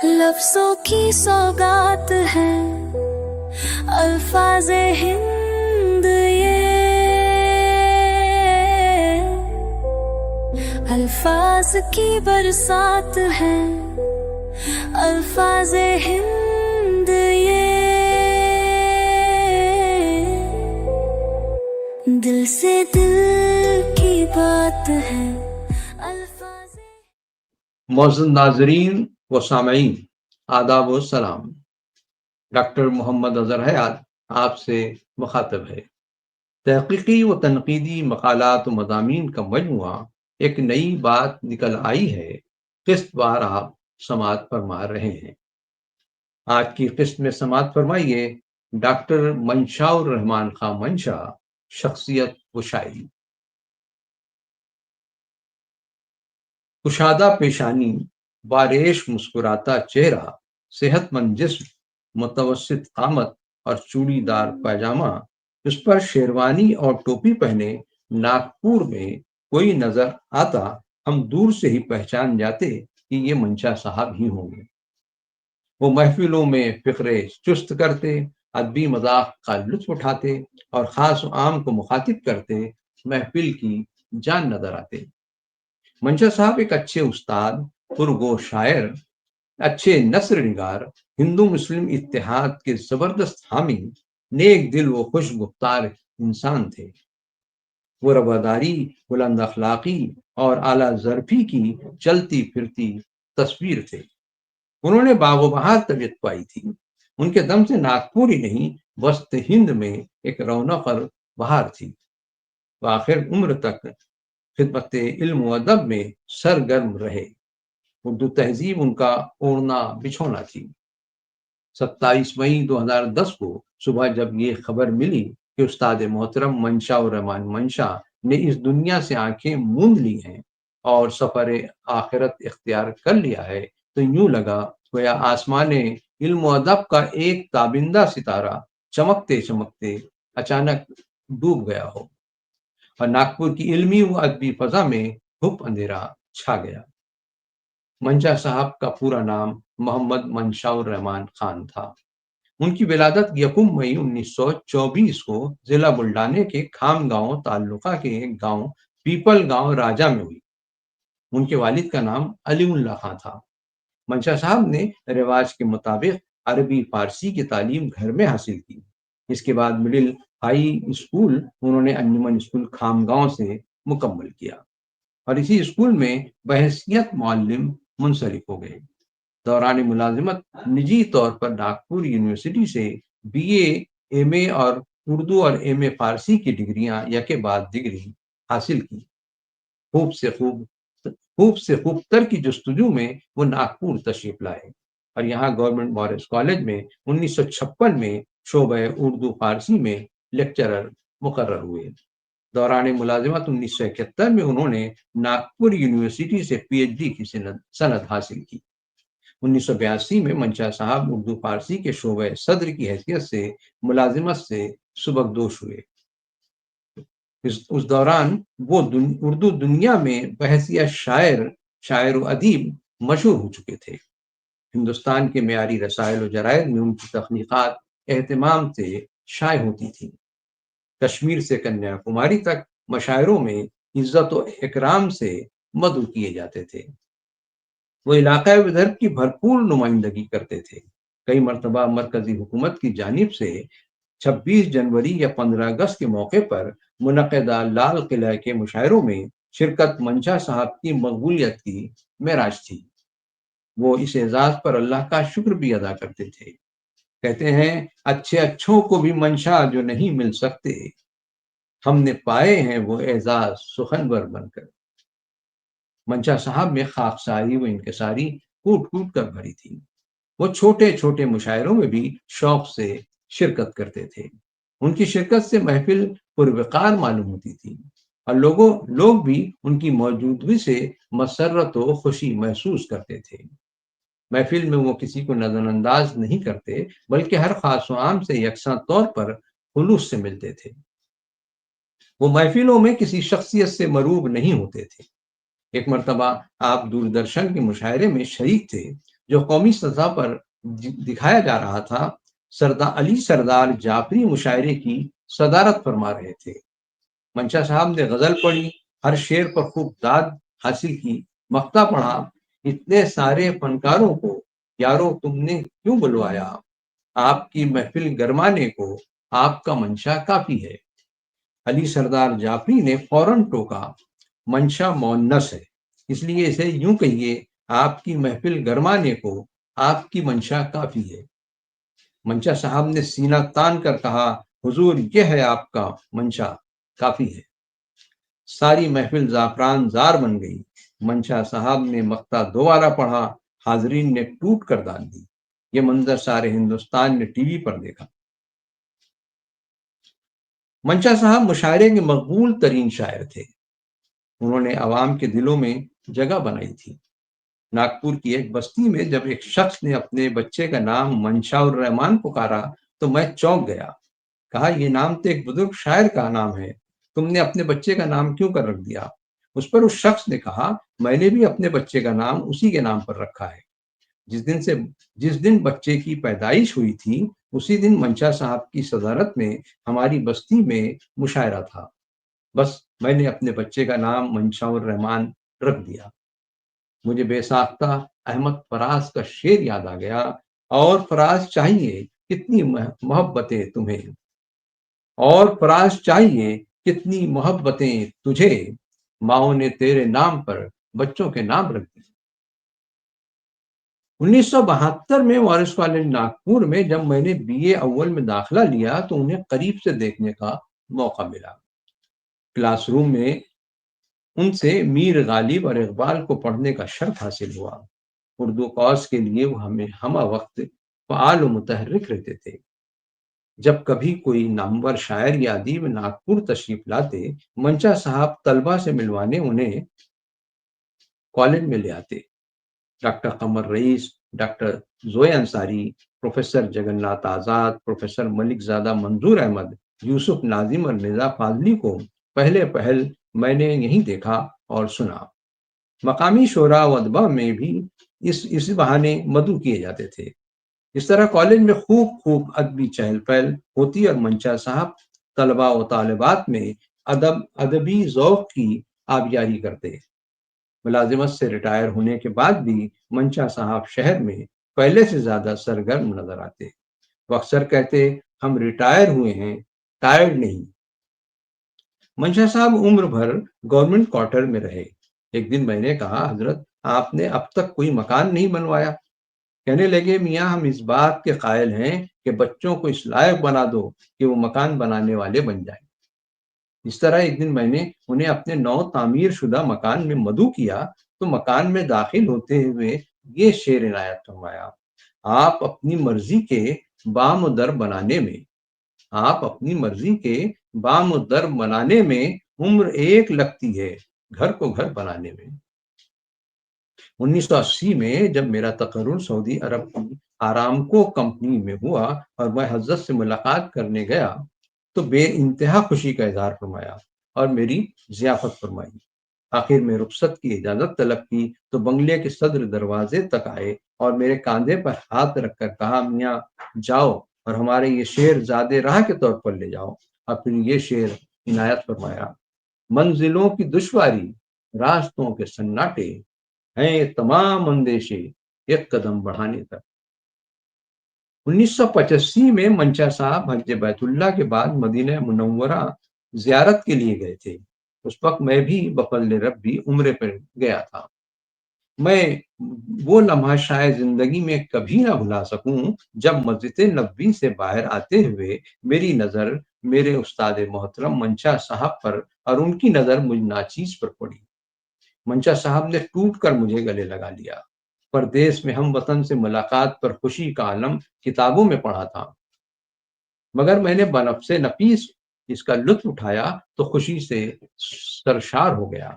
لفظوں کی سوگات ہے الفاظ ہند یہ، الفاظ کی برسات ہے الفاظ ہند یہ، دل سے دل کی بات ہے الفاظ۔ معزز ناظرین و سامعین، آداب و سلام۔ ڈاکٹر محمد اظہر حیات آپ سے مخاطب ہے۔ تحقیقی و تنقیدی مقالات و مضامین کا مجموعہ ایک نئی بات نکل آئی ہے، قسط بار آپ سماعت فرما رہے ہیں۔ آج کی قسط میں سماعت فرمائیے ڈاکٹر منشاء الرحمان خان منشا، شخصیت و شاعری۔ کشادہ پیشانی، باریش مسکراتا چہرہ، صحت مند جسم، متوسط قامت اور چوڑی دار پائجامہ، اس پر شیروانی اور ٹوپی پہنے ناگپور میں کوئی نظر آتا ہم دور سے ہی پہچان جاتے کہ یہ منشا صاحب ہی ہوں گے۔ وہ محفلوں میں فقرے چست کرتے، ادبی مذاق کا لطف اٹھاتے اور خاص و عام کو مخاطب کرتے محفل کی جان نظر آتے۔ منشا صاحب ایک اچھے استاد، پرگو شاعر، اچھے نثر نگار، ہندو مسلم اتحاد کے زبردست حامی، نیک دل و خوش گفتار انسان تھے۔ وہ رواداری، بلند اخلاقی اور اعلیٰ ظرفی کی چلتی پھرتی تصویر تھے۔ انہوں نے باغ و بہار طبیعت پائی تھی۔ ان کے دم سے ناگپور ہی نہیں، وسط ہند میں ایک رونق اور بہار تھی۔ وہ آخر عمر تک خدمت علم و ادب میں سرگرم رہے۔ اردو تہذیب ان کا اوڑھنا بچھونا تھی۔ 27 مئی 2010 کو صبح جب یہ خبر ملی کہ استاد محترم منشاء الرحمان منشا نے اس دنیا سے آنکھیں موند لی ہیں اور سفر آخرت اختیار کر لیا ہے، تو یوں لگا گویا آسمان علم و ادب کا ایک تابندہ ستارہ چمکتے چمکتے اچانک ڈوب گیا ہو اور ناگپور کی علمی و ادبی فضا میں گھپ اندھیرا چھا گیا۔ منشا صاحب کا پورا نام محمد منشاء الرحمان خان تھا۔ ان کی ولادت 1 مئی 1924 کو ضلع بلڈانے کے کھام گاؤں تعلقہ کے ایک گاؤں پیپل گاؤں راجا میں ہوئی۔ ان کے والد کا نام علی اللہ خان تھا۔ منشا صاحب نے رواج کے مطابق عربی فارسی کی تعلیم گھر میں حاصل کی۔ اس کے بعد مڈل ہائی اسکول انہوں نے انجمن اسکول کھام گاؤں سے مکمل کیا اور اسی اسکول میں بحیثیت معلم منصرف ہو گئے۔ دوران ملازمت نجی طور پر ناگپور یونیورسٹی سے BA MA اور اردو اور MA فارسی کی ڈگریاں یکے بعد ڈگری حاصل کی۔ خوب سے خوب تر کی جستجو میں وہ ناگپور تشریف لائے اور یہاں گورنمنٹ مورس کالج میں 1956 میں شعبہ اردو فارسی میں لیکچرر مقرر ہوئے۔ دوران ملازمت 1971 میں انہوں نے ناگپور یونیورسٹی سے PhD کی سند حاصل کی۔ 1982 میں منشا صاحب اردو فارسی کے شعبہ صدر کی حیثیت سے ملازمت سے سبکدوش ہوئے۔ اس دوران وہ اردو دنیا میں بحیثیت شاعر و ادیب مشہور ہو چکے تھے۔ ہندوستان کے معیاری رسائل و جرائد میں ان کی تخلیقات اہتمام سے شائع ہوتی تھیں۔ کشمیر سے کنیا کماری تک مشاعروں میں عزت و اکرام سے مدعو کیے جاتے تھے۔ وہ علاقۂ ودرب کی بھرپور نمائندگی کرتے تھے۔ کئی مرتبہ مرکزی حکومت کی جانب سے 26 جنوری یا 15 اگست کے موقع پر منعقدہ لال قلعہ کے مشاعروں میں شرکت منشا صاحب کی مقبولیت کی معراج تھی۔ وہ اس اعزاز پر اللہ کا شکر بھی ادا کرتے تھے۔ کہتے ہیں اچھے اچھوں کو بھی منشا جو نہیں مل سکتے، ہم نے پائے ہیں وہ اعزاز سخنور بن کر۔ منشا صاحب میں خاکساری و انکساری کوٹ کوٹ کر بھری تھی۔ وہ چھوٹے چھوٹے مشاعروں میں بھی شوق سے شرکت کرتے تھے۔ ان کی شرکت سے محفل پروقار معلوم ہوتی تھی اور لوگ بھی ان کی موجودگی سے مسرت و خوشی محسوس کرتے تھے۔ محفل میں وہ کسی کو نظر انداز نہیں کرتے، بلکہ ہر خاص و عام سے یکساں طور پر خلوص سے ملتے تھے۔ وہ محفلوں میں کسی شخصیت سے مروب نہیں ہوتے تھے۔ ایک مرتبہ آپ دوردرشن کے مشاعرے میں شریک تھے جو قومی سطح پر دکھایا جا رہا تھا، علی سردار جعفری مشاعرے کی صدارت فرما رہے تھے۔ منشا صاحب نے غزل پڑھی، ہر شعر پر خوب داد حاصل کی، مقطع پڑھا: اتنے سارے فنکاروں کو یارو تم نے کیوں بلوایا، آپ کی محفل گرمانے کو آپ کا منشا کافی ہے۔ علی سردار جعفری نے فوراً ٹوکا: منشا مونس ہے، اس لیے اسے یوں کہیے، آپ کی محفل گرمانے کو آپ کی منشا کافی ہے۔ منشا صاحب نے سینہ تان کر کہا: حضور یہ ہے آپ کا منشا کافی ہے۔ ساری محفل زعفران زار بن گئی۔ منشا صاحب نے مقطع دوبارہ پڑھا، حاضرین نے ٹوٹ کر داد دی۔ یہ منظر سارے ہندوستان نے ٹی وی پر دیکھا۔ منشا صاحب مشاعرے کے مقبول ترین شاعر تھے۔ انہوں نے عوام کے دلوں میں جگہ بنائی تھی۔ ناگپور کی ایک بستی میں جب ایک شخص نے اپنے بچے کا نام منشا الرحمان پکارا تو میں چونک گیا۔ کہا: یہ نام تو ایک بزرگ شاعر کا نام ہے، تم نے اپنے بچے کا نام کیوں کر رکھ دیا؟ اس پر اس شخص نے کہا: میں نے بھی اپنے بچے کا نام اسی کے نام پر رکھا ہے۔ جس دن بچے کی پیدائش ہوئی تھی، اسی دن منشا صاحب کی صدارت میں ہماری بستی میں مشاعرہ تھا، بس میں نے اپنے بچے کا نام منشا الرحمان رکھ دیا۔ مجھے بے ساختہ احمد فراز کا شعر یاد آ گیا: اور فراز چاہیے کتنی محبتیں تمہیں، اور فراز چاہیے کتنی محبتیں تجھے، ماؤں نے تیرے نام پر بچوں کے نام رکھ دیے۔ 1972 میں وارث کالج ناگپور میں جب میں نے BA اول میں داخلہ لیا تو انہیں قریب سے دیکھنے کا موقع ملا۔ کلاس روم میں ان سے میر غالب اور اقبال کو پڑھنے کا شرف حاصل ہوا۔ اردو کورس کے لیے وہ ہمیں ہمہ وقت فعال و متحرک رہتے تھے۔ جب کبھی کوئی نامور شاعر یا ادیب ناگپور تشریف لاتے، منشا صاحب طلبہ سے ملوانے انہیں کالج میں لے آتے۔ ڈاکٹر قمر رئیس، ڈاکٹر زوئے انصاری، پروفیسر جگن ناتھ آزاد، پروفیسر ملک زادہ منظور احمد، یوسف ناظم اور مرزا فاضلی کو پہل میں نے یہیں دیکھا اور سنا۔ مقامی شعراء و ادباء میں بھی اس بہانے مدعو کیے جاتے تھے۔ اس طرح کالج میں خوب ادبی چہل پہل ہوتی اور منشا صاحب طلباء و طالبات میں ادبی ذوق کی آبیاری کرتے۔ ملازمت سے ریٹائر ہونے کے بعد بھی منشا صاحب شہر میں پہلے سے زیادہ سرگرم نظر آتے۔ وہ اکثر کہتے: ہم ریٹائر ہوئے ہیں، ٹائرڈ نہیں۔ منشا صاحب عمر بھر گورنمنٹ کوارٹر میں رہے۔ ایک دن میں نے کہا: حضرت آپ نے اب تک کوئی مکان نہیں بنوایا؟ کہنے لگے: میاں ہم اس بات کے قائل ہیں کہ بچوں کو اس لائق بنا دو کہ وہ مکان بنانے والے بن جائیں۔ اس طرح ایک دن میں نے انہیں اپنے نو تعمیر شدہ مکان میں مدعو کیا تو مکان میں داخل ہوتے ہوئے یہ شعر عنایت فرمایا: آپ اپنی مرضی کے بام و در بنانے میں عمر ایک لگتی ہے، گھر کو گھر بنانے میں۔ 1980 میں جب میرا تقرر سعودی عرب کی آرامکو کمپنی میں ہوا اور میں حضرت سے ملاقات کرنے گیا تو بے انتہا خوشی کا اظہار فرمایا اور میری ضیافت فرمائی۔ آخر میں رخصت کی اجازت طلب کی تو بنگلے کے صدر دروازے تک آئے اور میرے کاندھے پر ہاتھ رکھ کر کہا: میاں جاؤ اور ہمارے یہ شعر زاد راہ کے طور پر لے جاؤ۔ اور پھر یہ شعر عنایت فرمایا: منزلوں کی دشواری، راستوں کے سناٹے ہیں تمام اندیشے ایک قدم بڑھانے تک۔ 1985 میں منشا صاحب حج بیت اللہ کے بعد مدینہ منورہ زیارت کے لیے گئے تھے۔ اس وقت میں بھی بفضل ربی عمرے پر گیا تھا۔ میں وہ لمحہ شاید زندگی میں کبھی نہ بھلا سکوں جب مسجد نبوی سے باہر آتے ہوئے میری نظر میرے استاد محترم منشا صاحب پر اور ان کی نظر مجھ ناچیز پر پڑی۔ منشا صاحب نے ٹوٹ کر مجھے گلے لگا لیا۔ پردیس میں ہم وطن سے ملاقات پر خوشی کا عالم کتابوں میں پڑھا تھا، مگر میں نے بنفس نفیس اس کا لطف اٹھایا تو خوشی سے سرشار ہو گیا۔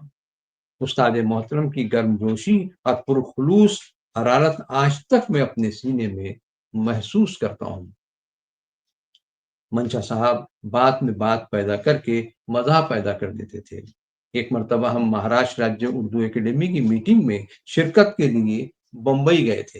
استاد محترم کی گرم جوشی اور پرخلوص حرارت آج تک میں اپنے سینے میں محسوس کرتا ہوں۔ منشا صاحب بات میں بات پیدا کر کے مزاح پیدا کر دیتے تھے۔ ایک مرتبہ ہم مہاراشٹر راجیہ اردو اکیڈمی کی میٹنگ میں شرکت کے لیے بمبئی گئے تھے۔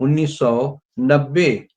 1990,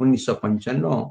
1995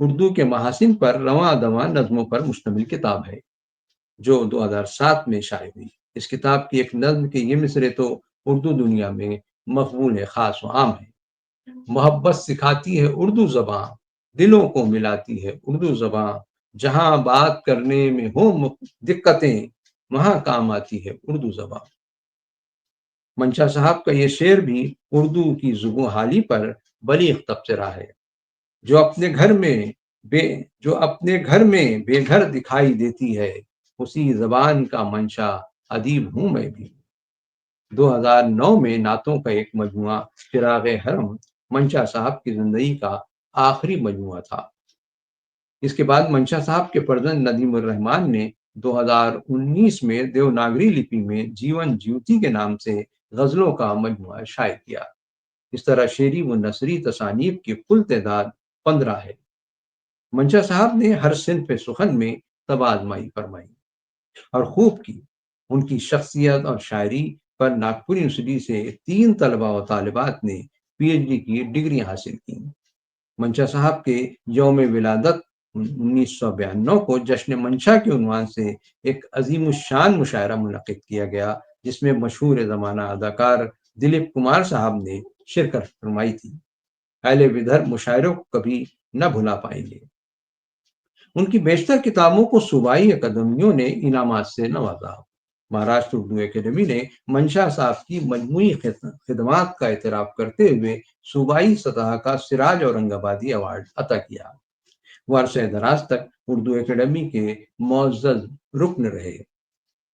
اردو کے محاسن پر رواں دواں نظموں پر مشتمل کتاب ہے جو 2007 میں شائع ہوئی۔ اس کتاب کی ایک نظم کے یہ مصرے تو اردو دنیا میں مقبول خاص و عام ہے۔ محبت سکھاتی ہے اردو زباں، دلوں کو ملاتی ہے اردو زباں، جہاں بات کرنے میں ہو دقتیں وہاں کام آتی ہے اردو زباں۔ منشا صاحب کا یہ شعر بھی اردو کی زبوں حالی پر بلیغ تبصرہ ہے۔ جو اپنے گھر میں بے گھر دکھائی دیتی ہے، اسی زبان کا منشا ادیب ہوں میں بھی۔ 2009 میں نعتوں کا ایک مجموعہ چراغ حرم منشا صاحب کی زندگی کا آخری مجموعہ تھا۔ اس کے بعد منشا صاحب کے فرزند ندیم الرحمان نے 2019 میں دیوناگری لپی میں جیون جیوتی کے نام سے غزلوں کا مجموعہ شائع کیا۔ اس طرح شعری و نثری تصانیف کی کل تعداد 15 ہے۔ منشا صاحب نے ہر صنف سخن میں تبادمائی فرمائی اور خوب کی۔ ان کی شخصیت اور شاعری پر ناگپور یونیورسٹی سے 3 طلباء و طالبات نے پی ایچ ڈی کی ڈگری حاصل کی۔ منشا صاحب کے یوم ولادت 1992 کو جشن منشا کے عنوان سے ایک عظیم الشان مشاعرہ منعقد کیا گیا، جس میں مشہور زمانہ اداکار دلیپ کمار صاحب نے شرکت فرمائی تھی۔ اہل ودھر مشاعروں کو کبھی نہ بھلا پائیں گے۔ ان کی بیشتر کتابوں کو صوبائی اکیڈمیوں نے انعامات سے نوازا۔ مہاراشٹر اردو اکیڈمی نے منشا صاحب کی مجموعی خدمات کا اعتراف کرتے ہوئے صوبائی سطح کا سراج اورنگ آبادی ایوارڈ عطا کیا۔ وہ عرصہ دراز تک اردو اکیڈمی کے معزز رکن رہے۔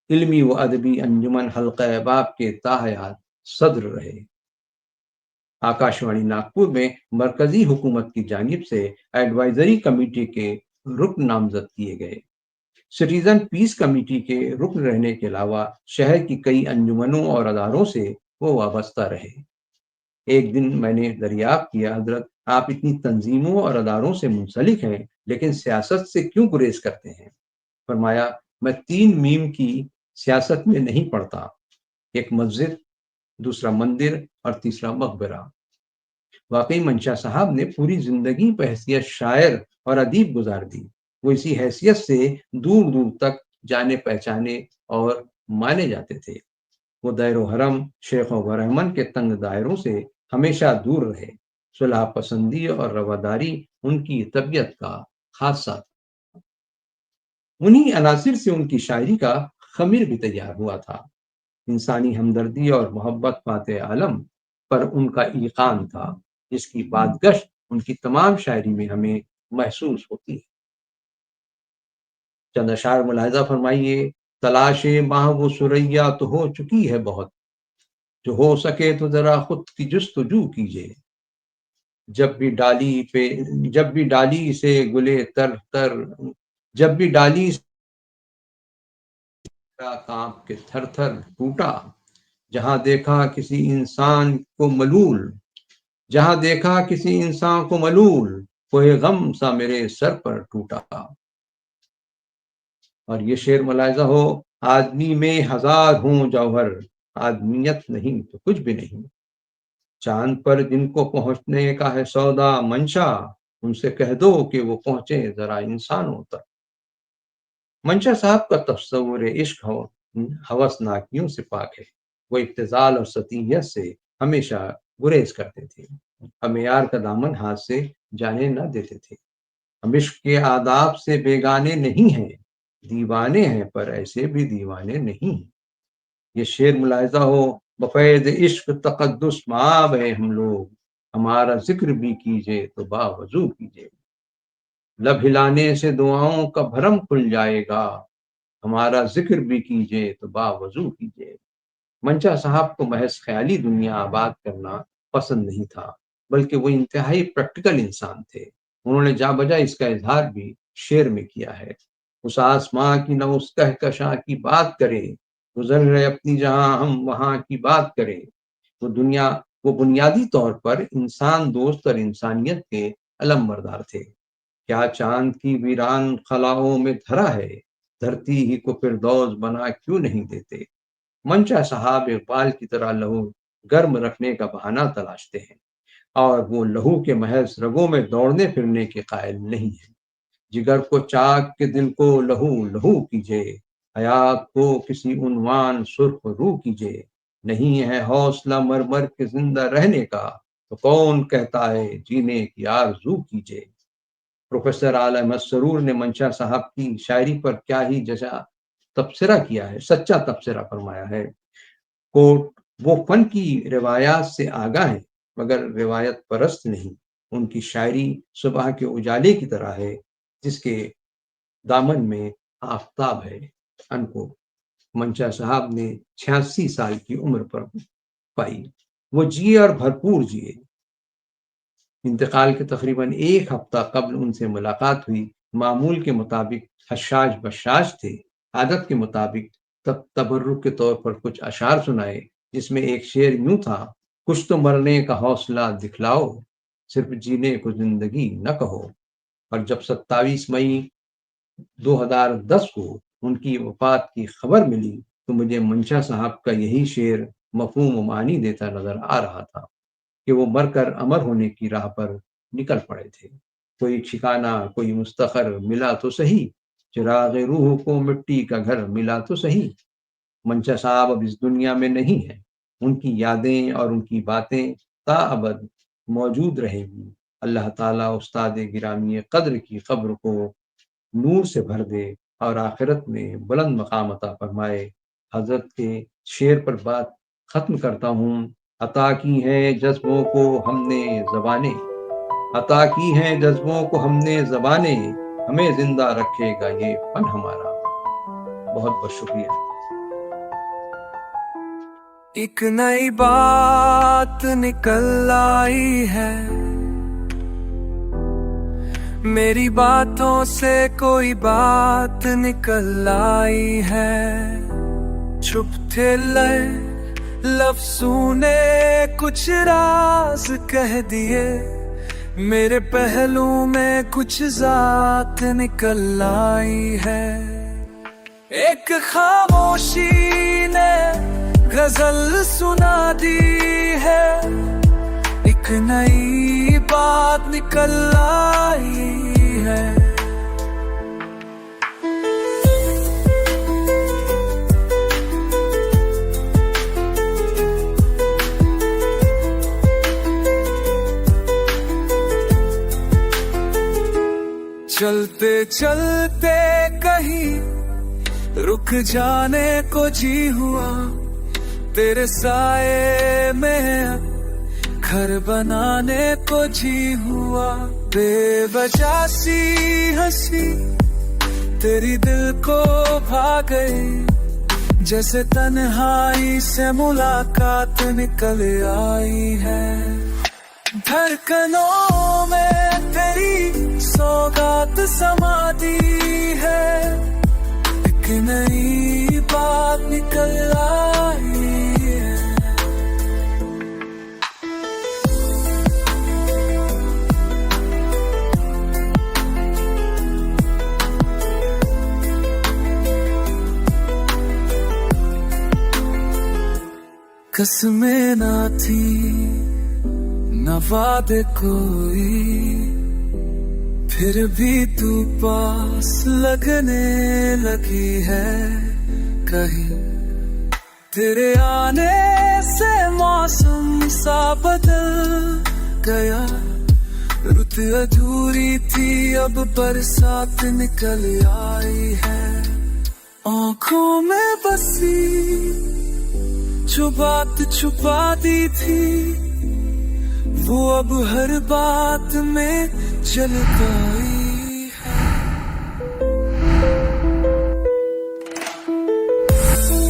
علمی و ادبی انجمن حلقہ احباب کے تاحیات صدر رہے۔ آکاشوانی ناگپور میں مرکزی حکومت کی جانب سے ایڈوائزری کمیٹی کے رکن نامزد کیے گئے۔ سٹیزن پیس کمیٹی کے رکن رہنے کے علاوہ شہر کی کئی انجمنوں اور اداروں سے وہ وابستہ رہے۔ ایک دن میں نے دریافت کیا، حضرت آپ اتنی تنظیموں اور اداروں سے منسلک ہیں لیکن سیاست سے کیوں گریز کرتے ہیں؟ فرمایا، میں 3 میم کی سیاست میں نہیں پڑھتا، ایک مسجد، دوسرا مندر اور تیسرا مقبرہ۔ واقعی منشا صاحب نے پوری زندگی پہ حیثیت شاعر اور ادیب گزار دی۔ وہ اسی حیثیت سے دور دور تک جانے پہچانے اور مانے جاتے تھے۔ وہ دائر و حرم، شیخ و برہمن کے تنگ دائروں سے ہمیشہ دور رہے۔ صلح پسندی اور رواداری ان کی طبیعت کا خاصہ تھا۔ انہی عناصر سے ان کی شاعری کا خمیر بھی تیار ہوا تھا۔ انسانی ہمدردی اور محبت فاتح عالم پر ان کا ایقان تھا، جس کی بازگشت ان کی تمام شاعری میں ہمیں محسوس ہوتی ہے۔ چند اشعار ملاحظہ فرمائیے۔ تلاش ماہ و ثریا تو ہو چکی ہے بہت، جو ہو سکے تو ذرا خود کی جستجو کیجیے۔ جب بھی ڈالی سے گلے جب بھی ڈالی کانپ کے تھر تھر ٹوٹا، جہاں دیکھا کسی انسان کو ملول، کوئی غم سا میرے سر پر ٹوٹا۔ اور یہ شعر ملاحظہ ہو، آدمی میں 1000 ہوں جوہر، آدمیت نہیں تو کچھ بھی نہیں۔ چاند پر جن کو پہنچنے کا ہے سودا منشا، ان سے کہہ دو کہ وہ پہنچے ذرا انسانوں تک۔ منشا صاحب کا تصور عشق ہوسناکیوں سے پاک ہے۔ وہ ابتذال اور سطحیت سے ہمیشہ گریز کرتے تھے۔ ہم معیار کا دامن ہاتھ سے جانے نہ دیتے تھے۔ ہم عشق کے آداب سے بیگانے نہیں ہیں، دیوانے ہیں پر ایسے بھی دیوانے نہیں ہیں۔ یہ شعر ملاحظہ ہو، بفیض عشق تقدس مآب ہے ہم لوگ، ہمارا ذکر بھی کیجئے تو باوضو کیجئے۔ لب ہلانے سے دعاؤں کا بھرم کھل جائے گا، ہمارا ذکر بھی کیجئے تو باوضو کیجئے۔ منشا صاحب کو محض خیالی دنیا آباد کرنا پسند نہیں تھا، بلکہ وہ انتہائی پریکٹیکل انسان تھے۔ انہوں نے جا بجا اس کا اظہار بھی شعر میں کیا ہے۔ اس آسماں کی نہ اس کہکشاں کی بات کرے، گزر رہے اپنی جہاں ہم وہاں کی بات کریں۔ وہ بنیادی طور پر انسان دوست اور انسانیت کے علم بردار تھے۔ کیا چاند کی ویران خلاؤں میں دھرا ہے، دھرتی ہی کو فردوس بنا کیوں نہیں دیتے۔ منشا صاحب اقبال کی طرح لہو گرم رکھنے کا بہانہ تلاشتے ہیں۔ اور وہ لہو کے محض رگوں میں دوڑنے پھرنے کے قائل نہیں ہے۔ جگر کو چاک کے دل کو لہو لہو کیجے، حیات کو کسی عنوان سرخ رو کیجے۔ نہیں ہے حوصلہ مر مر کے زندہ رہنے کا، تو کون کہتا ہے جینے کی آرزو کیجے۔ پروفیسر اعلی احمد سرور نے منشا صاحب کی شاعری پر کیا ہی جیسا تبصرہ کیا ہے، سچا تبصرہ فرمایا ہے۔ کوٹ، وہ فن کی روایات سے آگاہ ہے مگر روایت پرست نہیں۔ ان کی شاعری صبح کے اجالے کی طرح ہے جس کے دامن میں آفتاب ہے۔ ان کو منشا صاحب نے 86 سال کی عمر پر پائی۔ وہ جیے اور بھرپور جیے۔ انتقال کے تقریباً ایک ہفتہ قبل ان سے ملاقات ہوئی۔ معمول کے مطابق حشاش بشاش تھے۔ عادت کے مطابق تبرک کے طور پر کچھ اشعار سنائے، جس میں ایک شعر یوں تھا: کچھ تو مرنے کا حوصلہ دکھلاؤ، صرف جینے کو زندگی نہ کہو۔ اور جب 27 مئی 2010 کو ان کی وفات کی خبر ملی تو مجھے منشا صاحب کا یہی شعر مفہوم و معنی دیتا نظر آ رہا تھا کہ وہ مر کر امر ہونے کی راہ پر نکل پڑے تھے۔ کوئی ٹھکانہ، کوئی مستقر ملا تو صحیح، چراغ روح کو مٹی کا گھر ملا تو صحیح۔ منشا صاحب اب اس دنیا میں نہیں ہیں، ان کی یادیں اور ان کی باتیں تا ابد موجود رہیں گی۔ اللہ تعالیٰ استاد گرامی قدر کی قبر کو نور سے بھر دے اور آخرت میں بلند مقام عطا فرمائے۔ حضرت کے شعر پر بات ختم کرتا ہوں۔ عطا کی ہیں جذبوں کو ہم نے زبانیں، عطا کی ہیں جذبوں کو ہم نے زبانیں، ہمیں زندہ رکھے گا یہ فن ہمارا۔ بہت بہت شکریہ۔ ایک نئی بات نکل آئی ہے، میری باتوں سے کوئی بات نکل آئی ہے۔ چھپ تھے لفظوں نے کچھ راز کہہ دیے، میرے پہلو میں کچھ ذات نکل آئی ہے۔ ایک خاموشی نے غزل سنا دی ہے، ایک نئی بات نکل آئی ہے۔ چلتے چلتے کہیں رک جانے کو جی ہوا، تیرے سائے میں گھر بنانے کو جی ہوا۔ بے وجہ سی ہنسی تیری دل کو بھا گئی، جیسے تنہائی سے ملاقات نکل آئی ہے۔ دھڑکنوں میں تیری سوگات سما دی ہے، ایک نئی بات نکل آئی ہے۔ قسمیں نہ تھی نہ وعدے کوئی، پھر بھی تو پاس لگنے لگی ہے کہیں۔ تیرے آنے سے موسم سا بدل گیا، رت ادھوری تھی اب برسات نکل آئی ہے۔ آنکھوں میں بسی جو بات چھپا دی تھی، وہ اب ہر بات میں جھلک آئی